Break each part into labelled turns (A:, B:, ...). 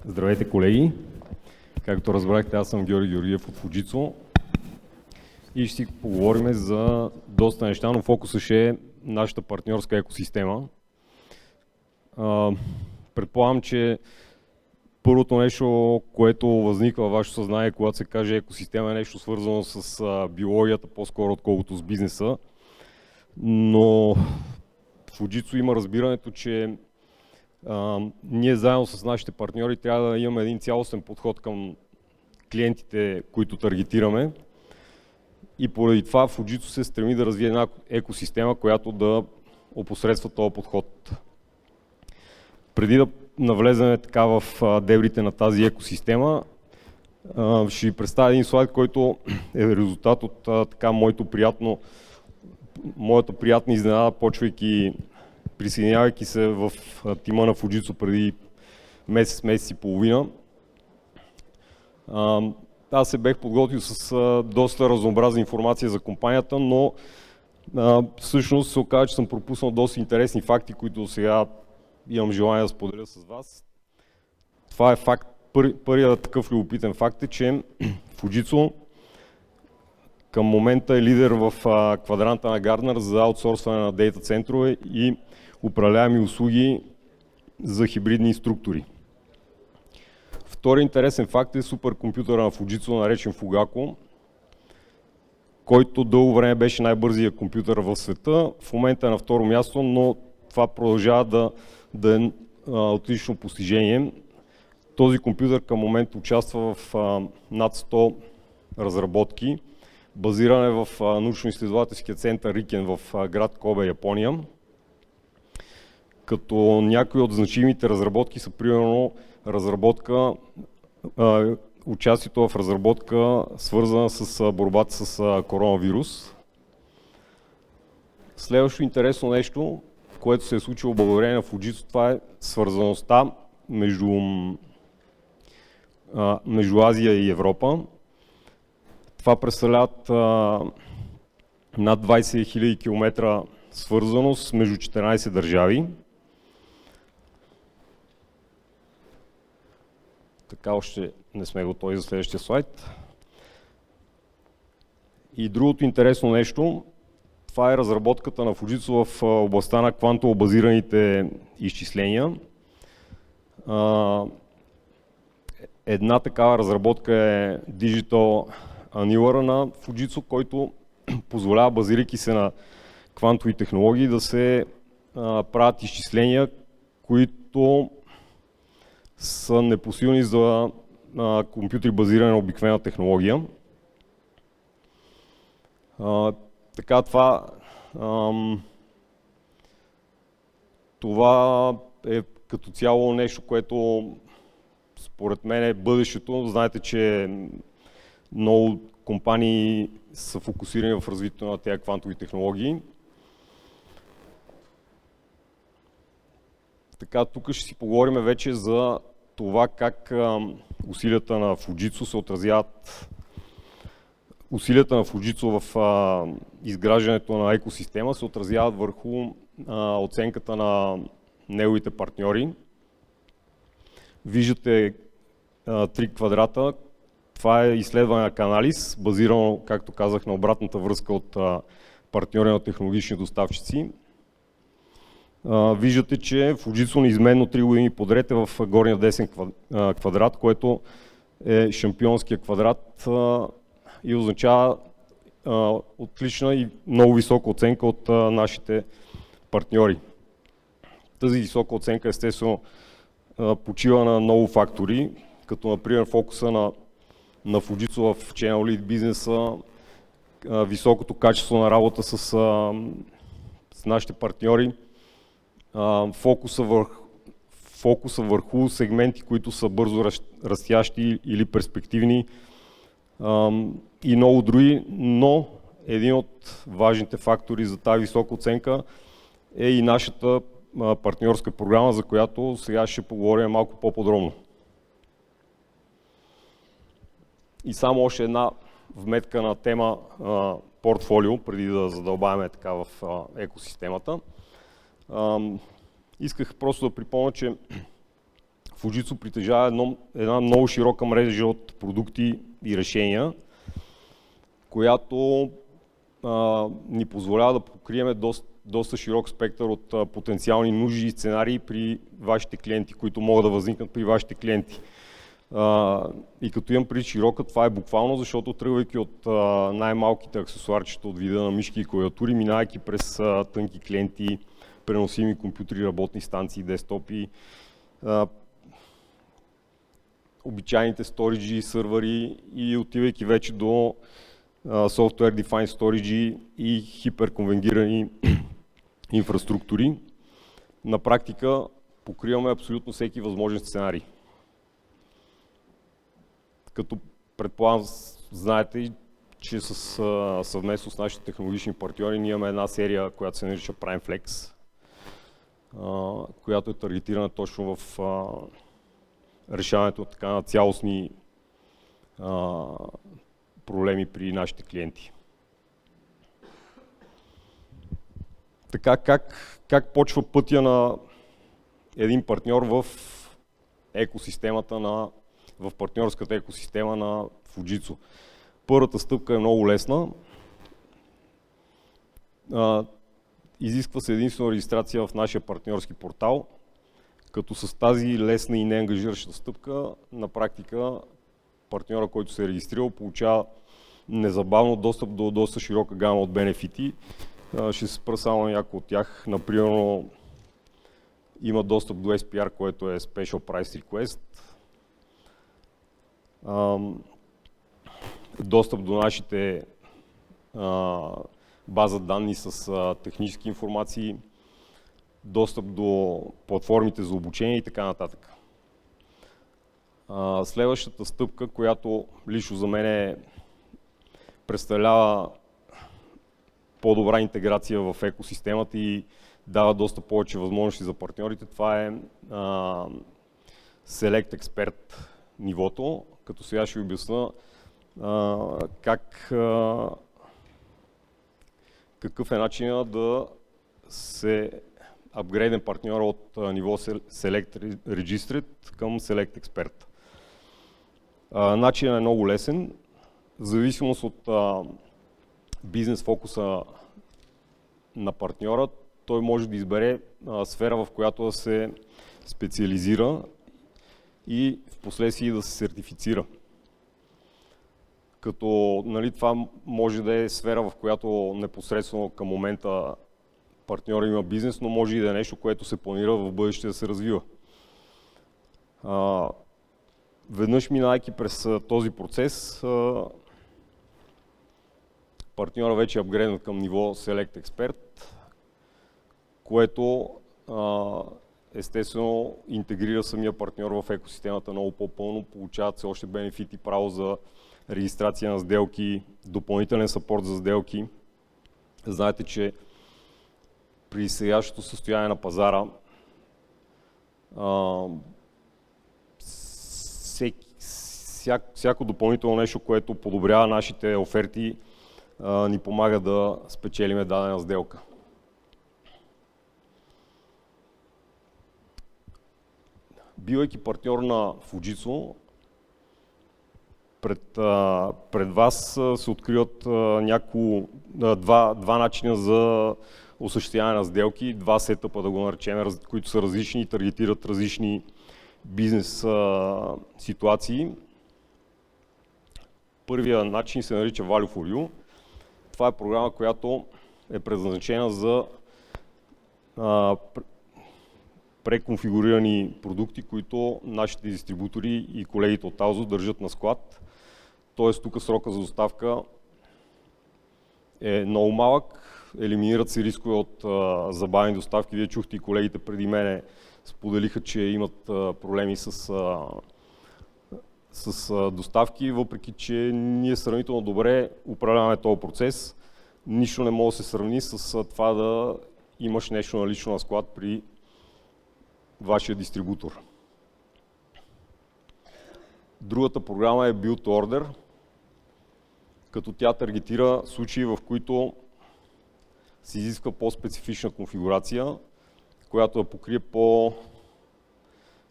A: Здравейте, колеги! Както разбрахте, аз съм Георги Георгиев от Fujitsu и ще си поговорим за доста неща, но фокусът ще е нашата партньорска екосистема. Предполагам, че първото нещо, което възниква във вашето съзнание, когато се каже екосистема, е нещо свързано с биологията, по-скоро отколкото с бизнеса. Но Fujitsu има разбирането, че ние заедно с нашите партньори трябва да имаме един цялостен подход към клиентите, които таргетираме. И поради това Fujitsu се стреми да развие една екосистема, която да опосредства този подход. Преди да навлезем така в дебрите на тази екосистема, ще ви представя един слайд, който е резултат от така моята приятна изненада, присъединявайки се в тима на Fujitsu преди месец и половина. Аз се бех подготвил с доста разнообразна информация за компанията, но всъщност се оказа, че съм пропуснал доста интересни факти, които сега имам желание да споделя с вас. Това е факт. Първият такъв любопитен факт е, че Fujitsu към момента е лидер в квадранта на Гартнер за аутсорсване на дейта центрове и управляеми услуги за хибридни структури. Втори интересен факт е суперкомпютъра на Fujitsu, наречен Fugaku, който дълго време беше най-бързият компютър в света. В момента е на второ място, но това продължава да е отлично постижение. Този компютър към момента участва в над 100 разработки, базиран е в научно-изследователския център Рикен в град Кобе, Япония. Като някои от значимите разработки са примерно участието в разработка, свързана с борбата с коронавирус. Следващо интересно нещо, което се е случило благодарение на Fujitsu, това е свързаността между Азия и Европа. Това представляват над 20 000 км свързаност между 14 държави. Така още не сме готови за следващия слайд. И другото интересно нещо, това е разработката на Fujitsu в областта на квантово базираните изчисления. Една такава разработка е Digital Annealer на Fujitsu, който позволява, базирайки се на квантови технологии, да се правят изчисления, които са непосилни за компютри базирани на обикновена технология. Така това е като цяло нещо, което според мен е бъдещето. Знаете, че много компании са фокусирани в развитието на тези квантови технологии. Така, тук ще си поговорим вече за това как усилията на Fujitsu се отразяват. Усилията на Fujitsu в изграждането на екосистема се отразяват върху оценката на неговите партньори. Виждате 3 квадрата. Това е изследване на Canalys, базирано, както казах, на обратната връзка от партньори на технологични доставчици. Виждате, че Fujitsu неизменно 3 години подред е в горния десен квадрат, което е шампионския квадрат и означава отлична и много висока оценка от нашите партньори. Тази висока оценка естествено почива на много фактори, като например фокуса на Fujitsu в Channel Lead бизнеса, високото качество на работа с нашите партньори, фокуса върху сегменти, които са бързо растящи или перспективни и много други, но един от важните фактори за тази висока оценка е и нашата партньорска програма, за която сега ще поговорим малко по-подробно. И само още една вметка на тема портфолио, преди да задълбаваме така в екосистемата. Исках просто да припомня, че Fujitsu притежава една много широка мрежа от продукти и решения, която ни позволява да покрием доста широк спектър от потенциални нужди и сценарии при вашите клиенти, които могат да възникнат при вашите клиенти. И като имам преди широка, това е буквално, защото тръгвайки от най-малките аксесуарчета от вида на мишки и клавиатури, минавайки през тънки клиенти, преносими компютри, работни станции, десктопи, обичайните сториджи, сървъри и отивайки вече до Software Defined Storage и хиперконвенгирани инфраструктури. На практика покриваме абсолютно всеки възможен сценарий. Като предполагам, знаете, че съвместно с нашите технологични партньори ние имаме една серия, която се нарича PrimeFlex, която е таргетирана точно в решаването така на цялостни проблеми при нашите клиенти. Така, как почва пътя на един партньор в екосистемата в партньорската екосистема на Fujitsu? Първата стъпка е много лесна. Изисква се единствено регистрация в нашия партньорски портал, като с тази лесна и неангажираща стъпка на практика партньора, който се е регистрирал, получава незабавно достъп до доста широка гама от бенефити. Ще се спра само на някои от тях. Например, има достъп до SPR, което е Special Price Request. Достъп до нашите база данни с технически информации, достъп до платформите за обучение и така нататък. Следващата стъпка, която лично за мен представлява по-добра интеграция в екосистемата и дава доста повече възможности за партньорите, това е Select Expert нивото, като сега ще ви обясня какъв е начинът да се апгрейден партньора от ниво Select Registered към Select Expert. Начинът е много лесен. В зависимост от бизнес фокуса на партньора, той може да избере сфера, в която да се специализира и в последствие да се сертифицира. Като това може да е сфера, в която непосредствено към момента партньора има бизнес, но може и да е нещо, което се планира в бъдеще да се развива. Веднъж минайки през този процес, партньора вече е апгрейднат към ниво Select Expert, което естествено интегрира самия партньор в екосистемата много по-пълно, получават се още бенефити, право за регистрация на сделки, допълнителен съпорт за сделки. Знаете, че при сегашното състояние на пазара всяко допълнително нещо, което подобрява нашите оферти, ни помага да спечелиме дадена сделка. Бивайки партньор на Fujitsu, пред вас се откриват два начина за осъществяване на сделки, два сетъпа да го наречем, които са различни и таргетират различни бизнес ситуации. Първият начин се нарича Value for You. Това е програма, която е предназначена за преконфигурирани продукти, които нашите дистрибутори и колегите от Alzo държат на склад. Тоест тук срока за доставка е много малък, елиминират се рискове от забавени доставки. Вие чухте и колегите преди мене споделиха, че имат проблеми с доставки, въпреки че ние сравнително добре управляваме този процес. Нищо не може да се сравни с това да имаш нещо налично на склад при вашия дистрибутор. Другата програма е Build to Order, като тя таргетира случаи, в които се изисква по-специфична конфигурация, която да покрие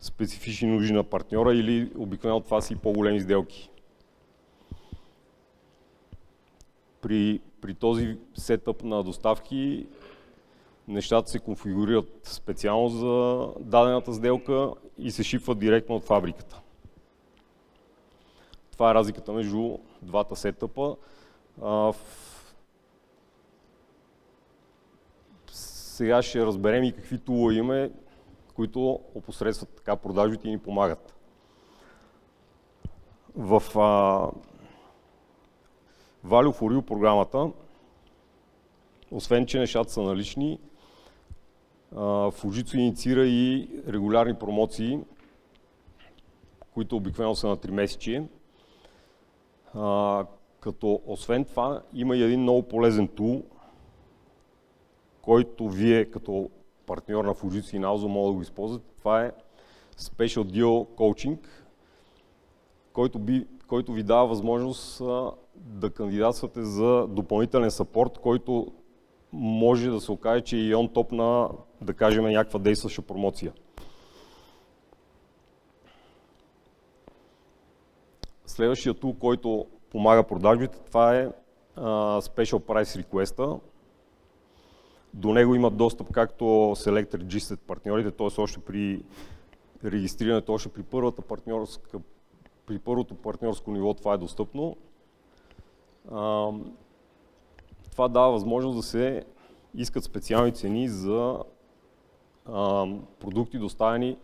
A: специфични нужди на партньора или обикновено това са и по-големи сделки. При този сетъп на доставки нещата се конфигурират специално за дадената сделка и се шипват директно от фабриката. Това е разликата между двата сетъпа. Сега ще разберем и какви тулове имаме, които опосредстват така продажбите и ни помагат. В Value for You програмата, освен че нещата са налични, Fujitsu инициира и регулярни промоции, които обикновено са на 3 месечи. Като освен това има и един много полезен тул, който вие като партньор на Fujitsu и Naozo могат да го използвате. Това е Special Deal Coaching, който ви дава възможност да кандидатствате за допълнителен съпорт, който може да се окаже, че е и on top на, да кажем, някаква действаща промоция. Следващия тул, който помага продажбите, това е Special Price Request. До него имат достъп както Select Registered партньорите, т.е. още при регистрирането, още при първото партньорско ниво това е достъпно. Това дава възможност да се искат специални цени за продукти доставени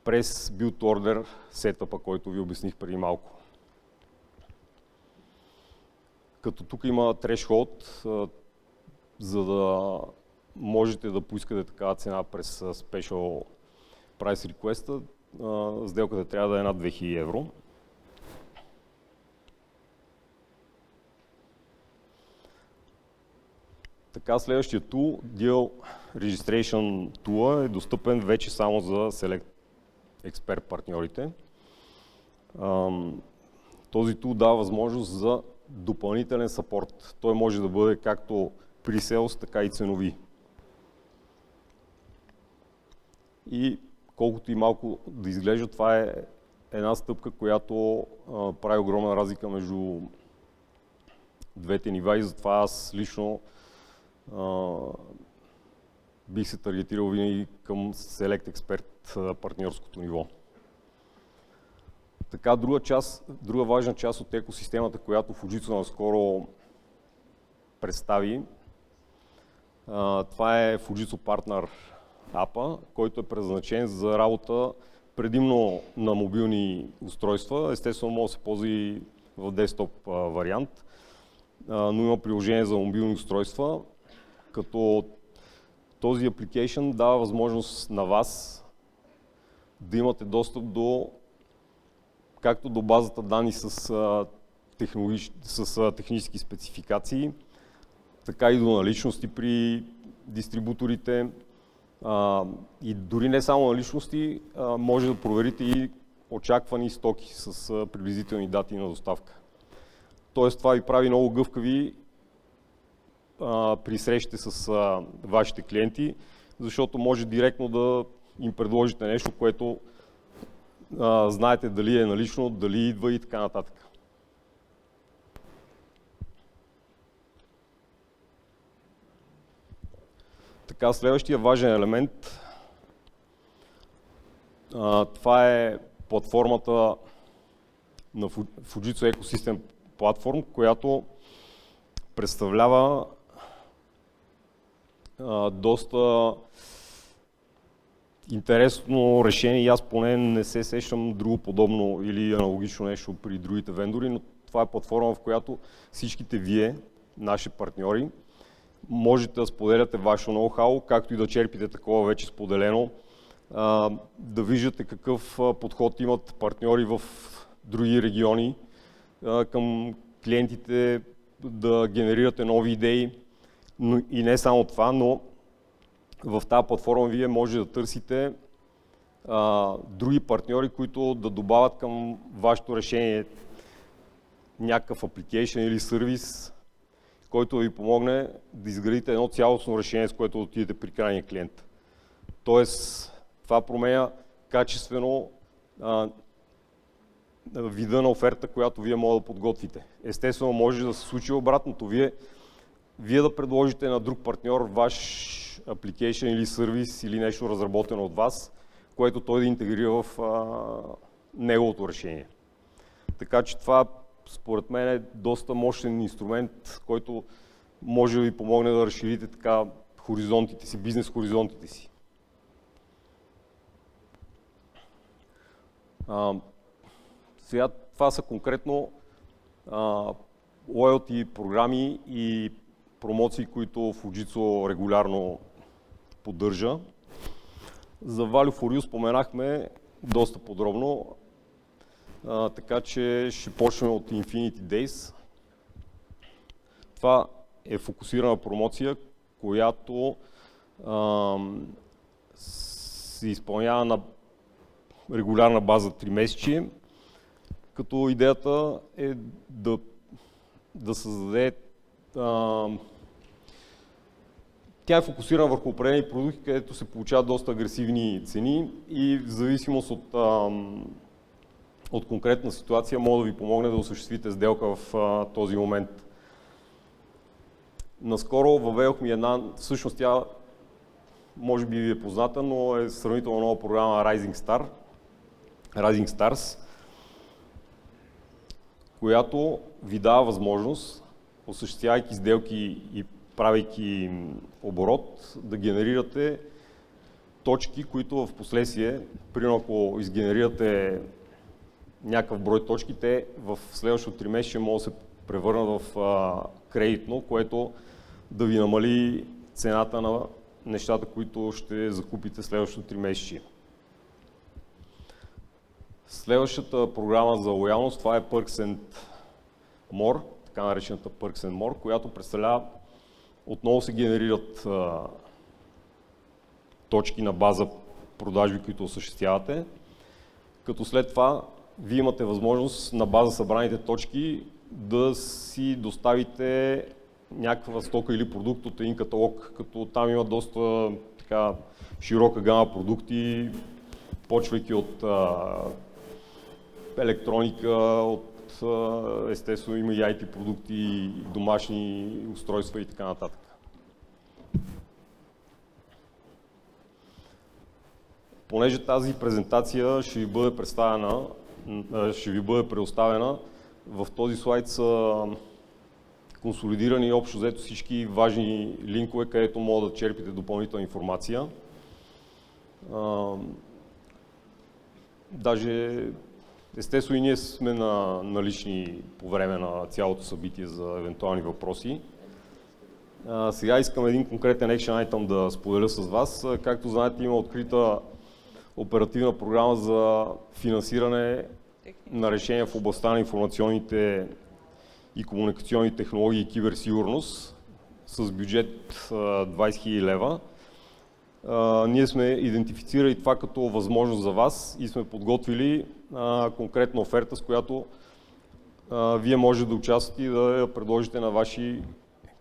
A: през Build Order сетъпа, който ви обясних преди малко. Като тук има threshold, за да можете да поискате такава цена през Special Price Request, сделката трябва да е над 2000 евро. Така, следващия тул, Deal Registration Tool, е достъпен вече само за Select Expert партньорите. Този тул дава възможност за допълнителен съпорт. Той може да бъде както pre-sales, така и ценови. И колкото и малко да изглежда, това е една стъпка, която прави огромна разлика между двете нива и затова аз лично бих се таргетирал винаги към Select Expert партньорското ниво. Така, друга важна част от екосистемата, която Fujitsu наскоро представи, това е Fujitsu Partner апа, който е предназначен за работа предимно на мобилни устройства. Естествено може да се ползва и в десктоп вариант, но има приложение за мобилни устройства, като този application дава възможност на вас да имате достъп както до базата данни с технически спецификации, така и до наличности при дистрибуторите. И дори не само наличности, може да проверите и очаквани стоки с приблизителни дати на доставка. Тоест това ви прави много гъвкави при срещите с вашите клиенти, защото може директно да им предложите нещо, което знаете дали е налично, дали идва и така нататък. Така, следващия важен елемент, това е платформата на Fujitsu Ecosystem Platform, която представлява доста интересно решение и аз поне не се сещам друго подобно или аналогично нещо при другите вендори, но това е платформа, в която всичките вие, наши партньори, можете да споделяте вашето ноу-хау, както и да черпите такова вече споделено, да виждате какъв подход имат партньори в други региони към клиентите, да генерирате нови идеи, но и не само това, но в тази платформа вие може да търсите други партньори, които да добавят към вашето решение някакъв application или сервис, който ви помогне да изградите едно цялостно решение, с което да отидете при крайния клиент. Тоест, това променя качествено вида на оферта, която вие може да подготвите. Естествено, може да се случи обратното. Вие да предложите на друг партньор ваш application или сервис или нещо разработено от вас, което той да интегрира в неговото решение. Така че това според мен е доста мощен инструмент, който може да ви помогне да разширите така хоризонтите си, бизнес хоризонтите си. Сега това са конкретно loyalty програми и промоции, които Fujitsu регулярно поддържа. За Value for You споменахме доста подробно, така че ще почнем от Infinity Days. Това е фокусирана промоция, която се изпълнява на регулярна база 3 месечи, като идеята е да създаде. Тя е фокусирана върху определени продукти, където се получават доста агресивни цени и в зависимост от конкретна ситуация може да ви помогне да осъществите сделка в този момент. Наскоро въведохме една, всъщност тя може би ви е позната, но е сравнително нова програма Rising Stars, която ви дава възможност, осъществявайки сделки и правейки оборот, да генерирате точки, които в последствие, примерно ако изгенерирате някакъв брой точки, те в следващото 3 месеца могат да се превърнат в кредитно, което да ви намали цената на нещата, които ще закупите следващото 3 месеца. Следващата програма за лоялност, това е Perks and More, така наречената Perks and More, която представлява, отново се генерират точки на база продажби, които осъществявате, като след това вие имате възможност на база събраните точки да си доставите някаква стока или продукт от един каталог, като там има доста така широка гама продукти, почвайки от електроника, естествено има и IT продукти, домашни устройства и така нататък. Понеже тази презентация ще ви бъде предоставена, в този слайд са консолидирани общо взето всички важни линкове, където могат да черпите допълнителна информация. Даже естествено и ние сме налични по време на цялото събитие за евентуални въпроси. Сега искам един конкретен action item да споделя с вас. Както знаете, има открита оперативна програма за финансиране на решения в областта на информационните и комуникационни технологии и киберсигурност с бюджет 20 000 лева. Ние сме идентифицирали това като възможност за вас и сме подготвили конкретна оферта, с която вие може да участвате и да я предложите на ваши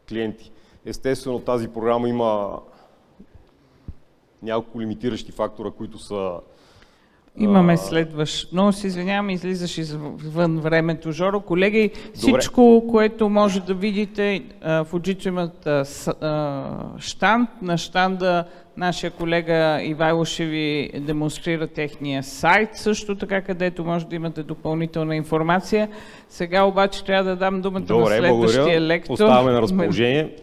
A: клиенти. Естествено, тази програма има няколко лимитиращи фактора, които са...
B: Имаме следващ. Много се извинявам, излизаш извън времето, Жоро. Колеги, всичко, което може да видите, Fujitsu имат щанд. На щанда нашия колега Ивайло ще ви демонстрира техния сайт, също така, където може да имате допълнителна информация. Сега обаче трябва да дам думата на следващия лектор.
A: Оставаме на разположение.